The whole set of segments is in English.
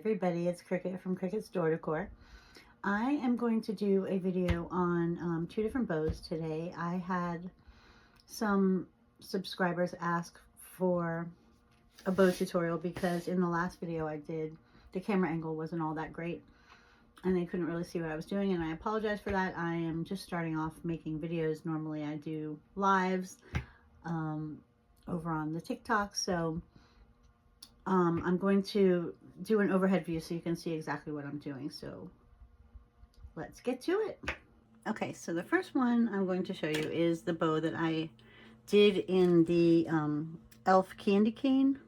everybody, it's Cricket from Cricket's Door Decor. I am going to do a video on two different bows today. I had some subscribers ask for a bow tutorial because in the last video I did, the camera angle wasn't all that great and they couldn't really see what I was doing, and I apologize for that. I am just starting off making videos. Normally I do lives over on the TikTok, so I'm going to do an overhead view so you can see exactly what I'm doing. So let's get to it. Okay, so the first one I'm going to show you is the bow that I did in the elf candy cane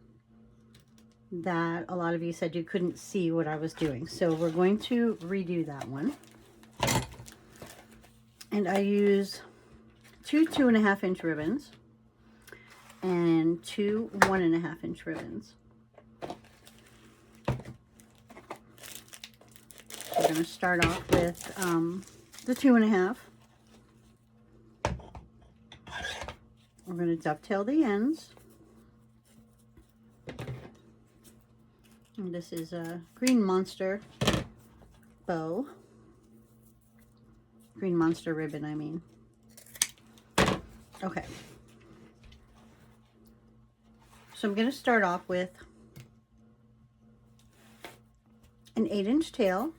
that a lot of you said you couldn't see what I was doing. So we're going to redo that one. And I use two 2.5 inch ribbons and two 1.5 inch ribbons. We're going to start off with the 2.5. We're going to dovetail the ends. And this is a Green Monster bow. Green Monster ribbon, I mean. Okay. So I'm going to start off with an 8-inch tail.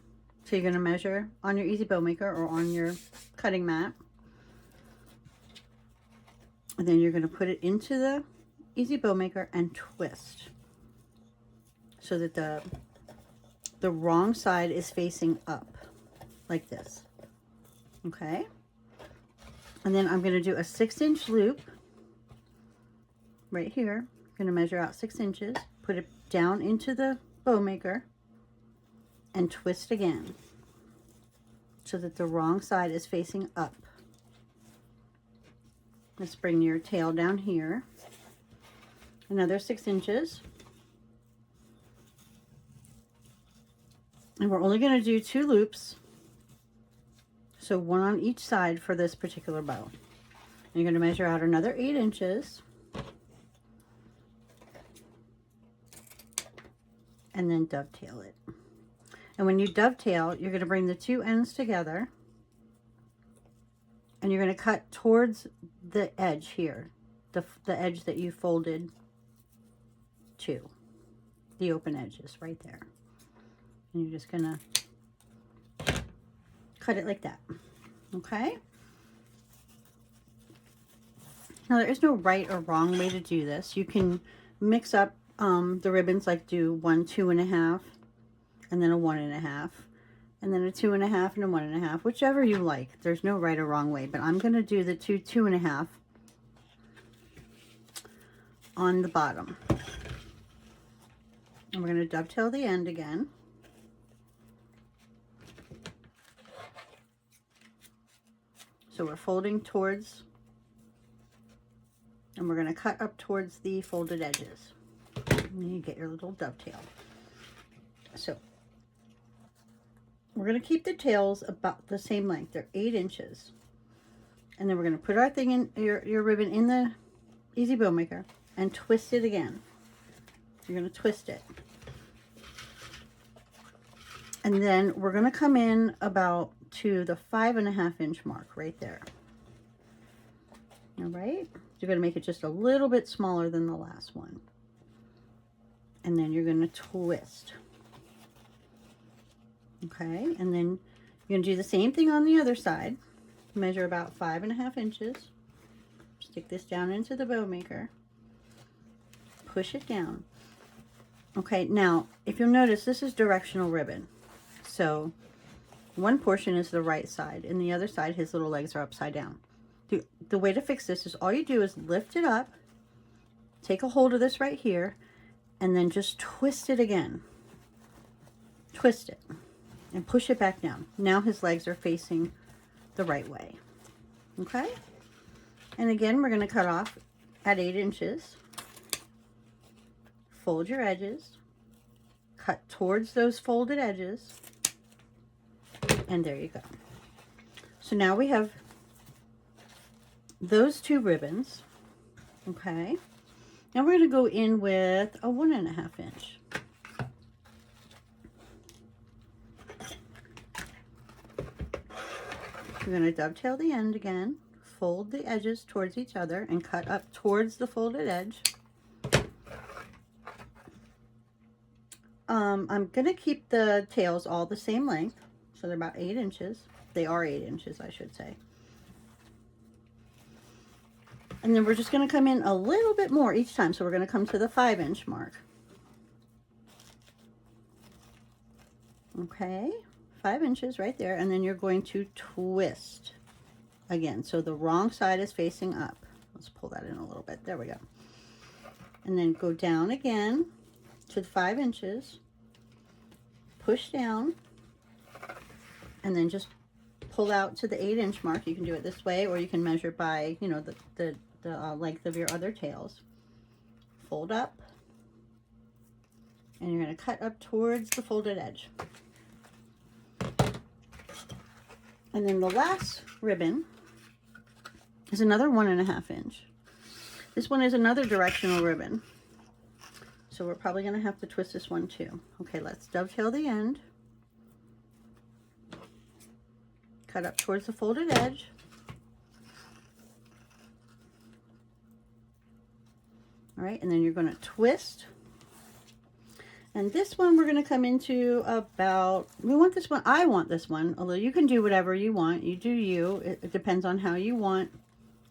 So you're going to measure on your Easy Bowmaker or on your cutting mat. And then you're going to put it into the Easy Bowmaker and twist so that the wrong side is facing up like this. Okay? And then I'm going to do a 6-inch loop right here. I'm going to measure out 6 inches, put it down into the Bowmaker, and twist again so that the wrong side is facing up. Let's bring your tail down here. Another 6 inches. And we're only going to do 2 loops. So one on each side for this particular bow. And you're going to measure out another 8 inches. And then dovetail it. And when you dovetail, you're going to bring the 2 ends together. And you're going to cut towards the edge here. The edge that you folded to. The open edges right there. And you're just going to cut it like that. Okay? Now there is no right or wrong way to do this. You can mix up the ribbons, like do 1 2.5 and then a 1.5 and then a 2.5 and a 1.5, whichever you like. There's no right or wrong way, but I'm going to do the 2 2.5 on the bottom. And we're going to dovetail the end again. So we're folding towards, and we're going to cut up towards the folded edges. And you get your little dovetail. So we're going to keep the tails about the same length. They're 8 inches. And then we're going to put our thing in, your ribbon in the Easy Bowmaker and twist it again. You're going to twist it. And then we're going to come in about to the 5.5 inch mark right there. All right. You're going to make it just a little bit smaller than the last one. And then you're going to twist. Okay. And then you're going to do the same thing on the other side. Measure about 5.5 inches. Stick this down into the Bowmaker. Push it down. Okay. Now, if you'll notice, this is directional ribbon. So one portion is the right side, and the other side, his little legs are upside down. The way to fix this is all you do is lift it up, take a hold of this right here, and then just twist it again. Twist it and push it back down. Now his legs are facing the right way. Okay? And again, we're going to cut off at 8 inches. Fold your edges. Cut towards those folded edges. And there you go. So now we have those 2 ribbons. Okay. Now we're going to go in with a 1.5 inch. You're going to dovetail the end again, fold the edges towards each other, and cut up towards the folded edge. I'm going to keep the tails all the same length, so they're about 8 inches. They are 8 inches, I should say. And then we're just going to come in a little bit more each time, so we're going to come to the 5-inch mark. Okay, 5 inches right there, and then you're going to twist again, so the wrong side is facing up. Let's pull that in a little bit. There we go. And then go down again to the 5 inches, push down, and then just pull out to the 8-inch mark. You can do it this way, or you can measure by, you know, the length of your other tails. Fold up, and you're going to cut up towards the folded edge. And then the last ribbon is another 1.5 inch. This one is another directional ribbon, so we're probably going to have to twist this one too. Okay, let's dovetail the end, cut up towards the folded edge, all right, and then you're going to twist. And this one we're going to come into about, we want this one, I want this one, although you can do whatever you want. You do you. It depends on how you want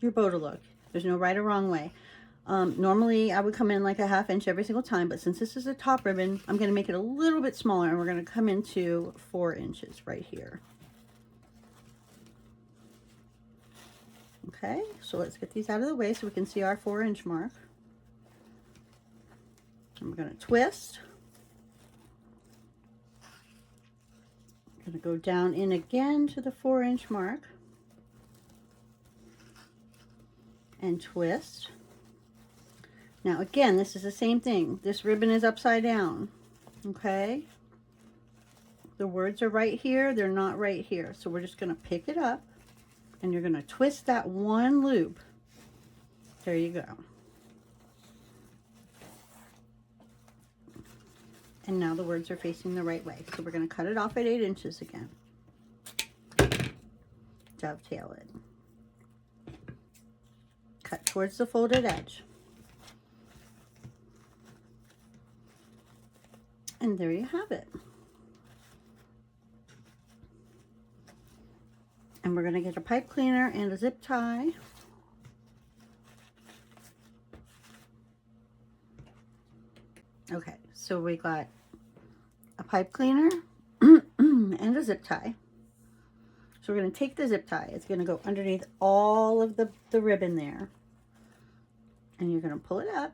your bow to look. There's no right or wrong way. Normally I would come in like a 1/2 inch every single time, but since this is a top ribbon, I'm going to make it a little bit smaller, and we're going to come into 4 inches right here. Okay, so let's get these out of the way so we can see our 4-inch mark. And we're going to twist. I'm going to go down in again to the 4-inch mark and twist. Now again, this is the same thing. This ribbon is upside down, okay? The words are right here, they're not right here. So we're just going to pick it up, and you're going to twist that one loop. There you go. And now the words are facing the right way. So we're going to cut it off at 8 inches again. Dovetail it. Cut towards the folded edge. And there you have it. And we're going to get a pipe cleaner and a zip tie. Okay, so we got a pipe cleaner and a zip tie. So we're going to take the zip tie. It's going to go underneath all of the ribbon there. And you're going to pull it up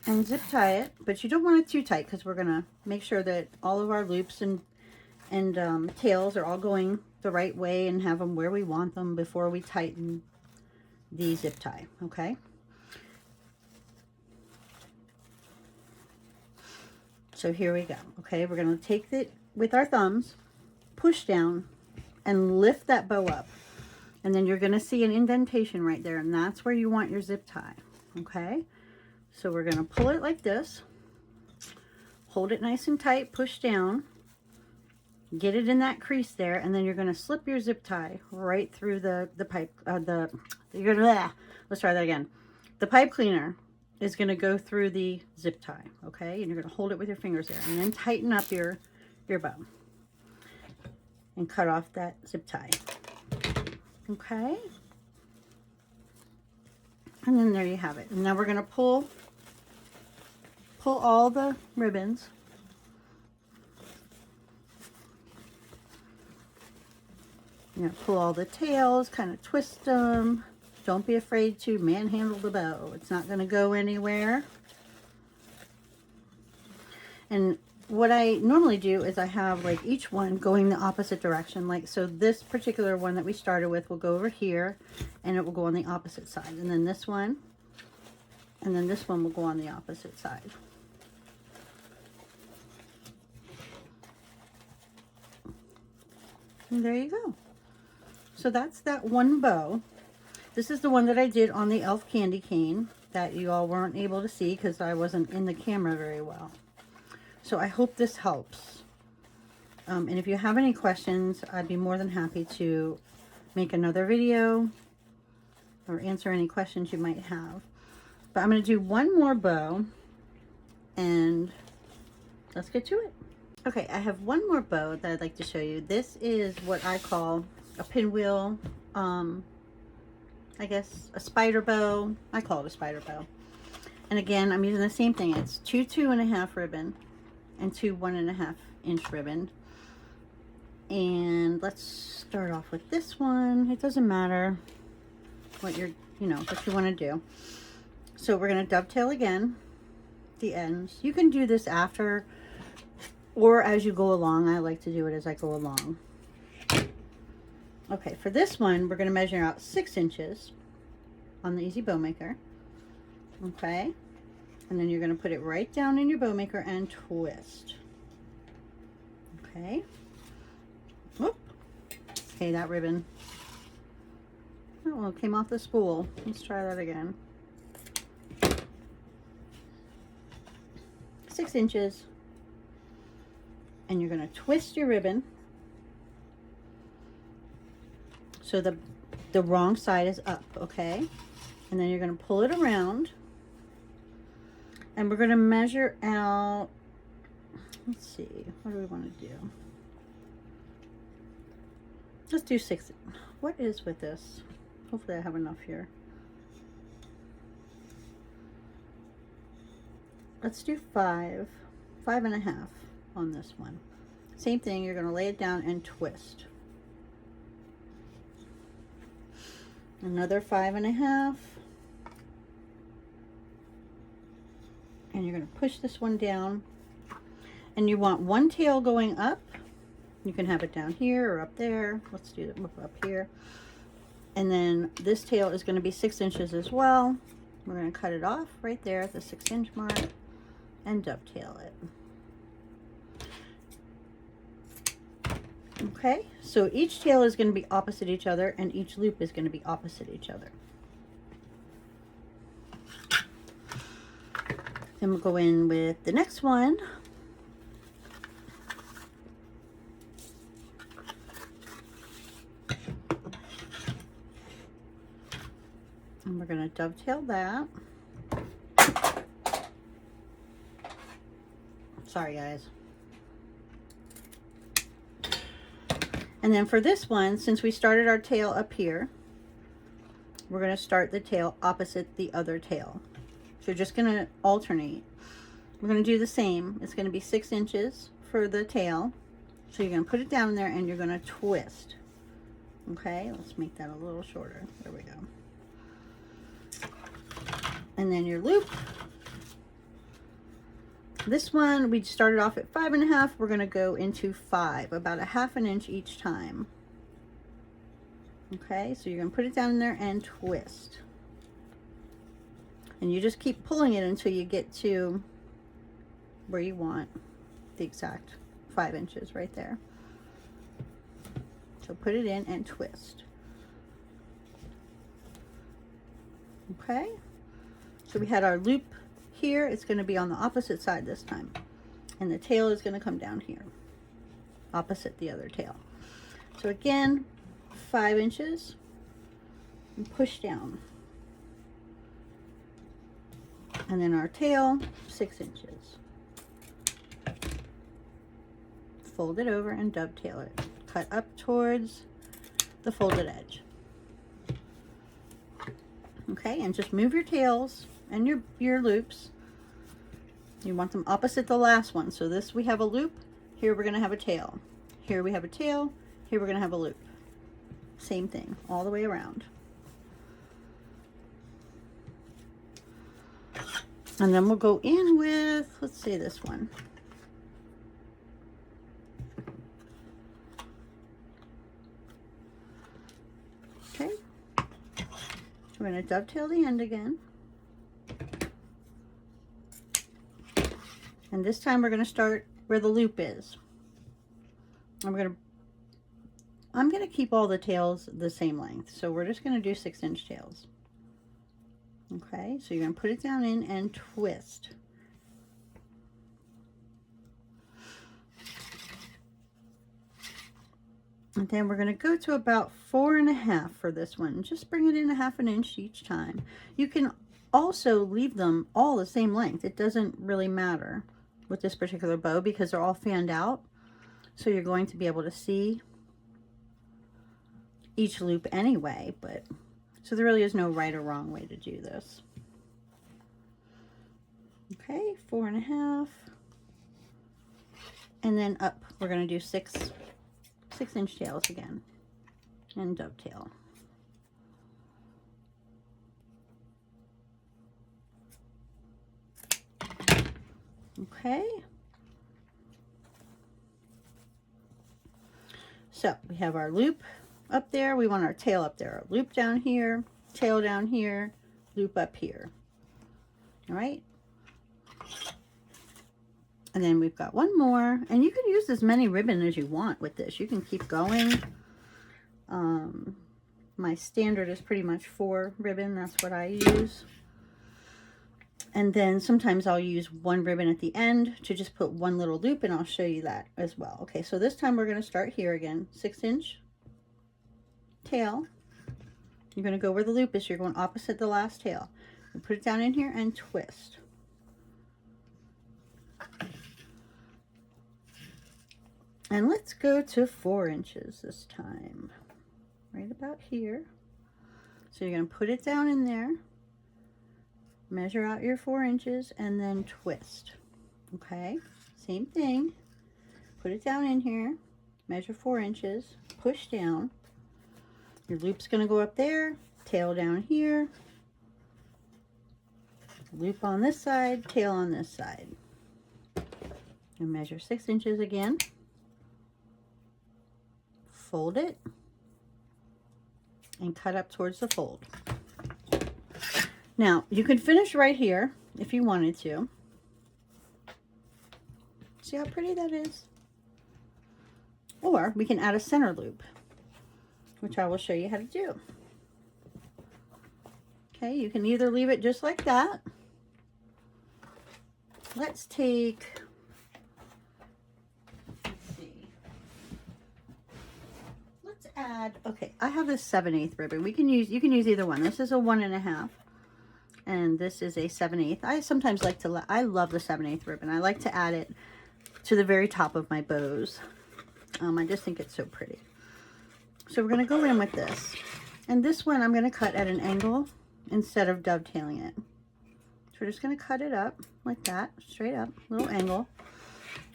and zip tie it, but you don't want it too tight because we're going to make sure that all of our loops and tails are all going the right way and have them where we want them before we tighten the zip tie, okay? So here we go, okay? We're going to take it with our thumbs, push down, and lift that bow up. And then you're going to see an indentation right there, and that's where you want your zip tie, okay? So we're going to pull it like this, hold it nice and tight, push down, get it in that crease there, and then you're going to slip your zip tie right through the pipe, let's try that again. The pipe cleaner is going to go through the zip tie, okay? And you're going to hold it with your fingers there, and then tighten up your bow and cut off that zip tie, okay? And then there you have it. And now we're going to pull all the ribbons. You're going to pull all the tails, kind of twist them. Don't be afraid to manhandle the bow. It's not going to go anywhere. And what I normally do is I have like each one going the opposite direction. Like, so this particular one that we started with will go over here, and it will go on the opposite side. And then this one, and then this one will go on the opposite side. And there you go. So that's that one bow. This is the one that I did on the elf candy cane that you all weren't able to see because I wasn't in the camera very well. So I hope this helps. And if you have any questions, I'd be more than happy to make another video or answer any questions you might have. But I'm going to do one more bow and let's get to it. Okay, I have one more bow that I'd like to show you. This is what I call a pinwheel, I guess a spider bow. I call it a spider bow. And again, I'm using the same thing. It's two 2.5 ribbon and two 1.5 inch ribbon. And let's start off with this one. It doesn't matter what you're, what you want to do. So we're going to dovetail again the ends. You can do this after or as you go along. I like to do it as I go along. Okay, for this one, we're going to measure out 6 inches on the Easy Bowmaker. Okay, and then you're going to put it right down in your Bowmaker and twist. Okay. Whoop. Okay, that ribbon. Oh, well, it came off the spool. Let's try that again. 6 inches. And you're going to twist your ribbon so the wrong side is up, okay? And then you're going to pull it around. And we're going to measure out, let's see, what do we want to do? Let's do 6. What is with this? Hopefully I have enough here. Let's do 5.5 on this one. Same thing, you're going to lay it down and twist. Another 5.5. And you're going to push this one down. And you want one tail going up. You can have it down here or up there. Let's do it up here. And then this tail is going to be 6 inches as well. We're going to cut it off right there at the 6-inch mark and dovetail it. Okay, so each tail is going to be opposite each other and each loop is going to be opposite each other. Then we'll go in with the next one. And we're going to dovetail that. Sorry, guys. And then for this one, since we started our tail up here, we're going to start the tail opposite the other tail. So you're just going to alternate. We're going to do the same. It's going to be 6 inches for the tail. So you're going to put it down there and you're going to twist. Okay, let's make that a little shorter. There we go. And then your loop. This one, we started off at 5.5. We're going to go into 5, about 1/2 inch each time. Okay, so you're going to put it down in there and twist. And you just keep pulling it until you get to where you want the exact 5 inches right there. So put it in and twist. Okay, so we had our loop here. It's going to be on the opposite side this time, and the tail is going to come down here opposite the other tail. So again, 5 inches and push down, and then our tail 6 inches. Fold it over and dovetail it. Cut up towards the folded edge. Okay, and just move your tails and your loops. You want them opposite the last one. So this, we have a loop. Here we're going to have a tail. Here we have a tail. Here we're going to have a loop. Same thing all the way around. And then we'll go in with, let's say this one. Okay. We're going to dovetail the end again. And this time we're going to start where the loop is. And I'm going to keep all the tails the same length. So we're just going to do 6-inch tails. Okay, so you're going to put it down in and twist. And then we're going to go to about 4.5 for this one. Just bring it in 1/2 inch each time. You can also leave them all the same length. It doesn't really matter with this particular bow because they're all fanned out. So you're going to be able to see each loop anyway, but so there really is no right or wrong way to do this. Okay, 4.5. And then up, we're going to do 6-inch tails again and dovetail. Okay. So we have our loop up there. We want our tail up there. Loop down here, tail down here, loop up here. All right. And then we've got one more, and you can use as many ribbon as you want with this. You can keep going. My standard is pretty much 4 ribbon. That's what I use. And then sometimes I'll use 1 ribbon at the end to just put 1 little loop, and I'll show you that as well. Okay, so this time we're going to start here again. 6-inch tail. You're going to go where the loop is. You're going opposite the last tail. You put it down in here and twist. And let's go to 4 inches this time. Right about here. So you're going to put it down in there. Measure out your 4 inches and then twist. Okay, same thing. Put it down in here. Measure 4 inches. Push down. Your loop's going to go up there. Tail down here. Loop on this side. Tail on this side. And measure 6 inches again. Fold it and cut up towards the fold. Now you can finish right here if you wanted to. See how pretty that is? Or we can add a center loop, which I will show you how to do. Okay, you can either leave it just like that. Let's take, add, okay, I have this 7/8 ribbon. You can use either one. This is a 1.5 and this is a 7/8. I sometimes like to, I love the 7/8 ribbon. I like to add it to the very top of my bows. I just think it's so pretty. So we're going to go in with this, and this one I'm going to cut at an angle instead of dovetailing it. So we're just going to cut it up like that, straight up, little angle.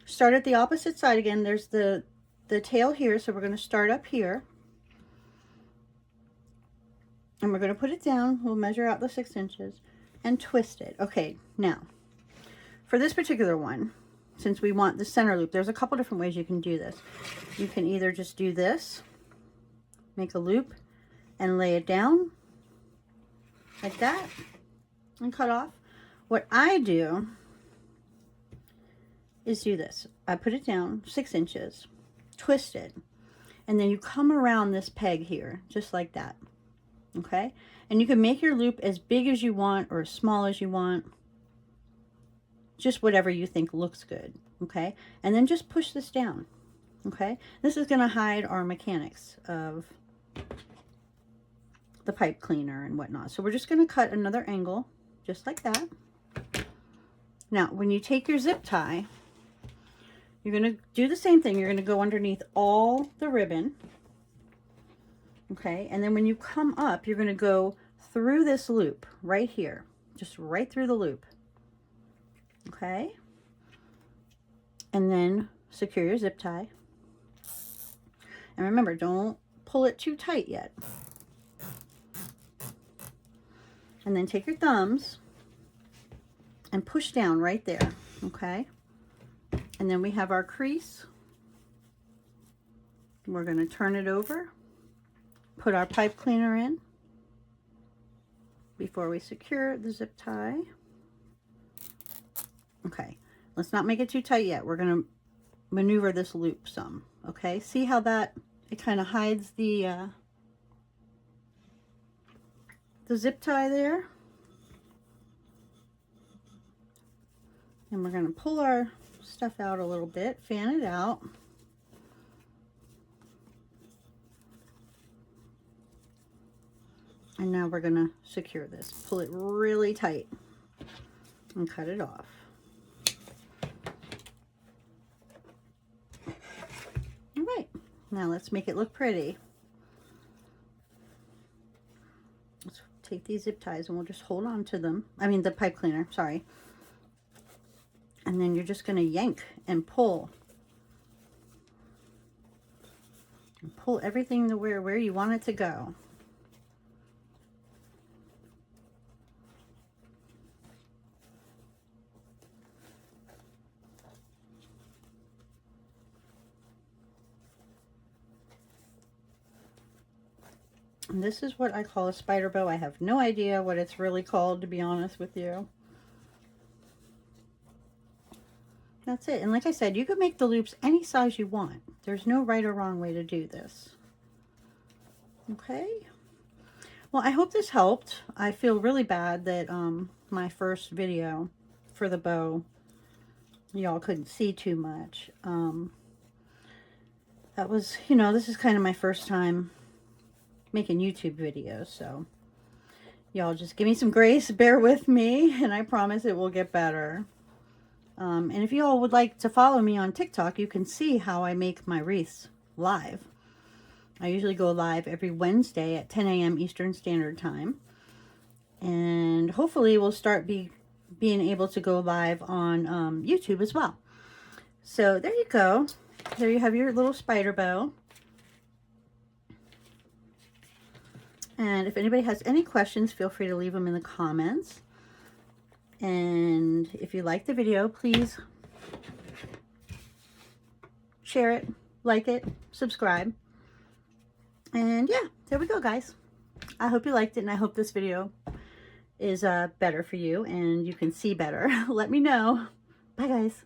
Start at the opposite side again. There's the tail here, so we're going to start up here and we're going to put it down. We'll measure out the 6 inches and twist it. Okay, now for this particular one, since we want the center loop, there's a couple different ways you can do this. You can either just do this, make a loop and lay it down like that and cut off. What I do is do this. I put it down 6 inches, twist it, and then you come around this peg here just like that. Okay, and you can make your loop as big as you want or as small as you want, just whatever you think looks good. Okay, and then just push this down. Okay, this is going to hide our mechanics of the pipe cleaner and whatnot. So we're just going to cut another angle just like that. Now when you take your zip tie, you're going to do the same thing. You're going to go underneath all the ribbon. Okay, and then when you come up, you're going to go through this loop right here, just right through the loop. Okay, and then secure your zip tie. And remember, don't pull it too tight yet. And then take your thumbs and push down right there. Okay, and then we have our crease. We're going to turn it over, put our pipe cleaner in before we secure the zip tie. Okay, let's not make it too tight yet. We're going to maneuver this loop some. Okay, see how that, it kind of hides the zip tie there. And we're going to pull our stuff out a little bit, fan it out. And now we're gonna secure this. Pull it really tight and cut it off. All right, now let's make it look pretty. Let's take these zip ties and we'll just hold on to them. I mean the pipe cleaner, sorry. And then you're just gonna yank and pull. And pull everything to where you want it to go. And this is what I call a spider bow. I have no idea what it's really called, to be honest with you. That's it. And like I said, you could make the loops any size you want. There's no right or wrong way to do this. Okay. Well, I hope this helped. I feel really bad that my first video for the bow, y'all couldn't see too much. That was, you know, this is kind of my first time making YouTube videos, so y'all just give me some grace, bear with me, and I promise it will get better. And if you all would like to follow me on TikTok, you can see how I make my wreaths live. I usually go live every Wednesday at 10 a.m. Eastern Standard Time. And hopefully we'll start being able to go live on YouTube as well. So there you go. There you have your little spider bow. And if anybody has any questions, feel free to leave them in the comments. And if you like the video, please share it, like it, subscribe. And yeah, there we go, guys. I hope you liked it, and I hope this video is better for you and you can see better. Let me know. Bye, guys.